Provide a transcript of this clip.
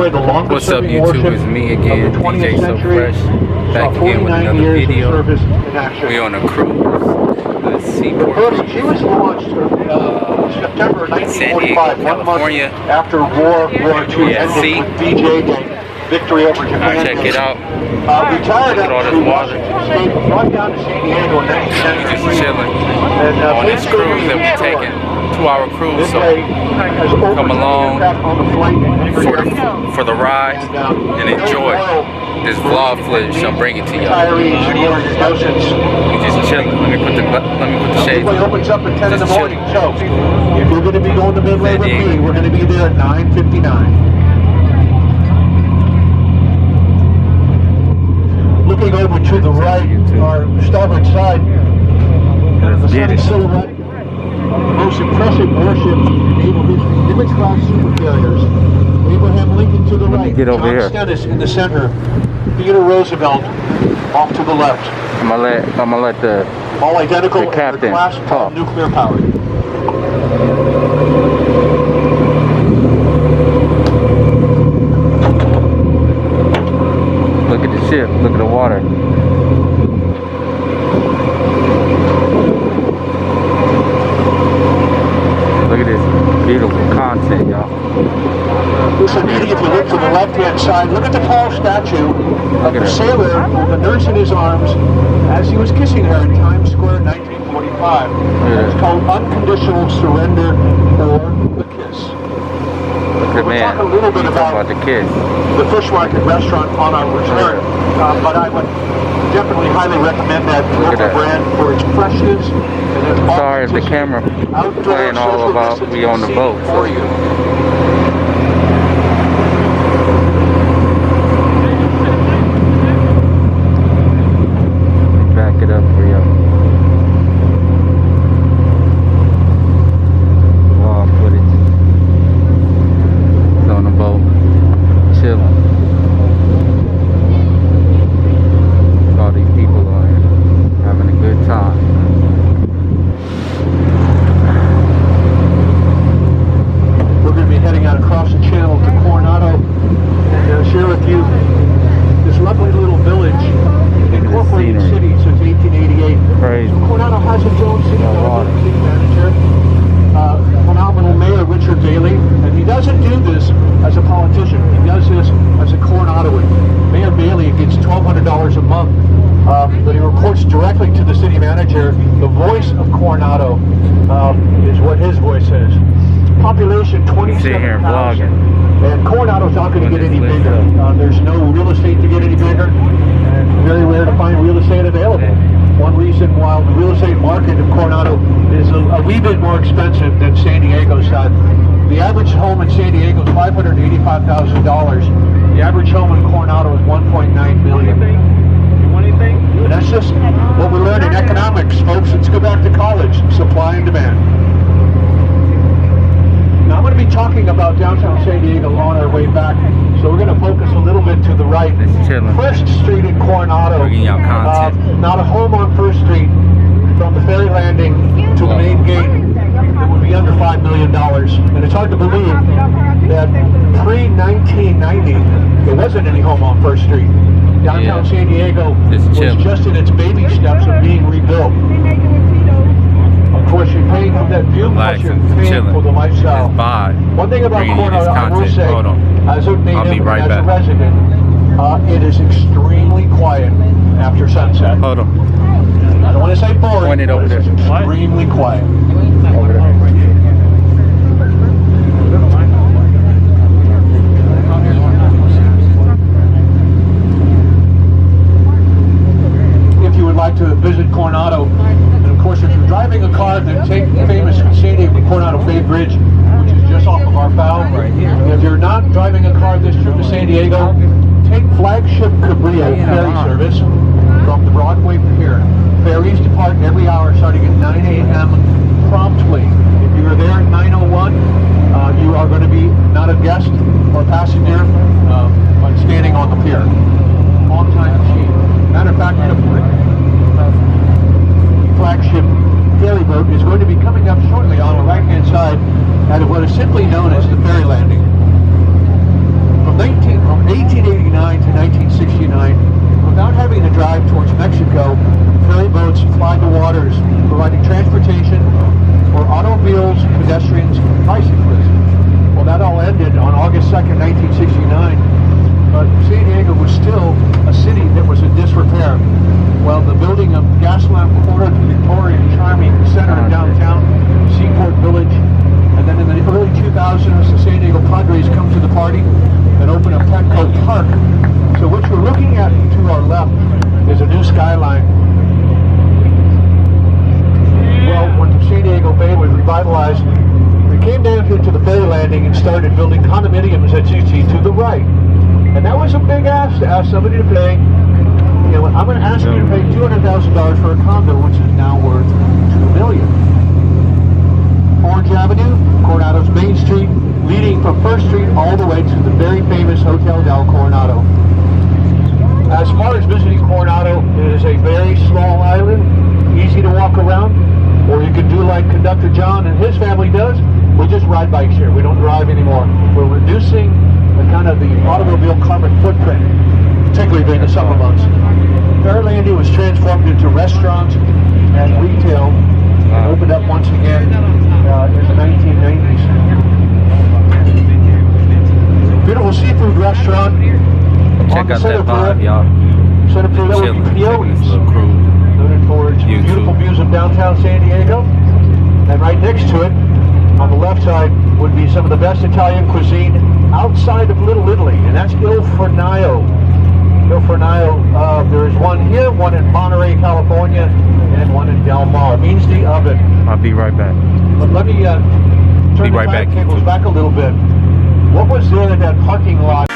way, the longest What's up, serving YouTube? warship It's me of again, the 20th DJ So century. Fresh, back again with 49 another years of video. service in action. We on a cruise, the The Seaport first, she Cruise. was launched September San Diego, 1945, 1 California. month after World War II Yeah, ended see? with D-Day Day, victory over Japan. Check it out. Retired Look at all after this water. Washington State, brought down to San Diego in We just 1973. chilling And, on this basically cruise that we're destroyed. taking. 2-hour cruise, This so day has over come along on the flight and for the ride and enjoy this vlog footage I'm bringing to y'all. retirees and warriors, docents. We just chilling. Let me put the shades Everybody on. opens up at 10 in the Just morning. So, if you're going to be going to Midway San with me, Diego. we're going to be there at 9:59. Looking over to the right, our starboard side, the sunny silhouette, the most impressive warships in naval history, Nimitz-class super carriers. Abraham Lincoln to the right, get over John here. Stennis in the center, Theodore Roosevelt off to the left. I'm gonna let the All identical The in their captain class, all talk. nuclear powered. look at the ship. Look at the water. Look at this beautiful content, y'all. Listen, if you look to the left-hand side, look at the tall statue of the sailor, the nurse in his arms, as he was kissing her in Times Square in 1945. It's called Unconditional Surrender or The Kiss. Look at We'll man. talk a little bit You talking about about the kiss. the Fish Market restaurant on our return, but I would definitely highly recommend that Look at local that. brand for its freshness and its Sorry if the authenticity. camera Outdoor playing all social about distancing we on the seating boat. for you. Back it up for you. Raw footage. It's on the boat, chilling. All these people on here having a good time. We're going to be heading out across the channel to Coronado and share with you this lovely little village, incorporated scenery. city since 1888. Crazy. So Coronado has its own city manager, phenomenal mayor Richard Bailey, and he doesn't do this as a politician. He does this as a Coronadoan. Mayor Bailey gets $1,200 a month, but he reports directly to the city manager. The voice of Coronado is what his voice is. Population 27,000. Sit here and vlogging. And Coronado's not going to get any bigger. There's no real estate to get any bigger, and it's very rare to find real estate available. One reason why the real estate market of Coronado is a wee bit more expensive than San Diego's side. The average home in San Diego is $585,000. The average home in Coronado is $1.9 million. And that's just what we learn in economics, folks. Let's go back to college. Supply and demand. Now I'm going to be talking about downtown San Diego on our way back, so we're going to focus a little bit to the right. Just chilling. First Street in Coronado. Bringing y'all content. Not a home on First Street from the ferry landing to the main gate. It would be under $5 million. And it's hard to believe that pre-1990, there wasn't any home on First Street. Downtown San Diego Just was chilling. just in its baby steps of being rebuilt. Of course, you're paying for that view, plus you're Relaxing, paying chilling. for the lifestyle. Just vibe. One thing about Bringing you this Coronado, I will content. say, Hold on. as a native I'll be right and as a back. resident, it is extremely quiet after sunset. Hold on. I don't want to say boring, Point it but over it's there. extremely quiet. Over there. If you would like to visit Coronado, and of course, if you're driving a car, then take the famous San Diego Coronado Bay Bridge, which is just off of our bow. If you're not driving a car this trip to San Diego, take flagship Cabrillo ferry service from the Broadway Pier. Ferries depart every hour starting at 9 a.m. promptly. If you are there at 9:01, you are going to be not a guest or passenger, but standing on the pier. On-time machine. Matter of fact, the flagship ferry boat is going to be coming up shortly on the right-hand side at what is simply known as the ferry landing. From started building condominiums that you see to the right. And that was a big ask to ask somebody to pay. You know, I'm going to ask you to pay $200,000 for a condo, which is now worth $2 million. Orange Avenue, Coronado's Main Street, leading from 1st Street all the way to the very famous Hotel del Coronado. As far as visiting Coronado, it is a very small island, easy to walk around, or you can do like Conductor John and his family does. We just ride bikes here. We don't drive anymore. We're reducing the kind of the automobile carbon footprint, particularly during the summer months. Fairlandia was transformed into restaurants and retail and opened up once again in the 1990s. Beautiful seafood restaurant. Check out that vibe, y'all. Center Pier, that would Chilling, be taking this Peoe's. little cruise. Noted for its YouTube. beautiful views of downtown San Diego. And right next to it, on the left side, would be some of the best Italian cuisine outside of Little Italy, and that's Il Fornaio. Il Fornaio, there is one here, one in Monterey, California, and one in Del Mar. It means the oven. I'll be right back. But let me turn Be the right back, timetables YouTube. back a little bit. What was there in that parking lot?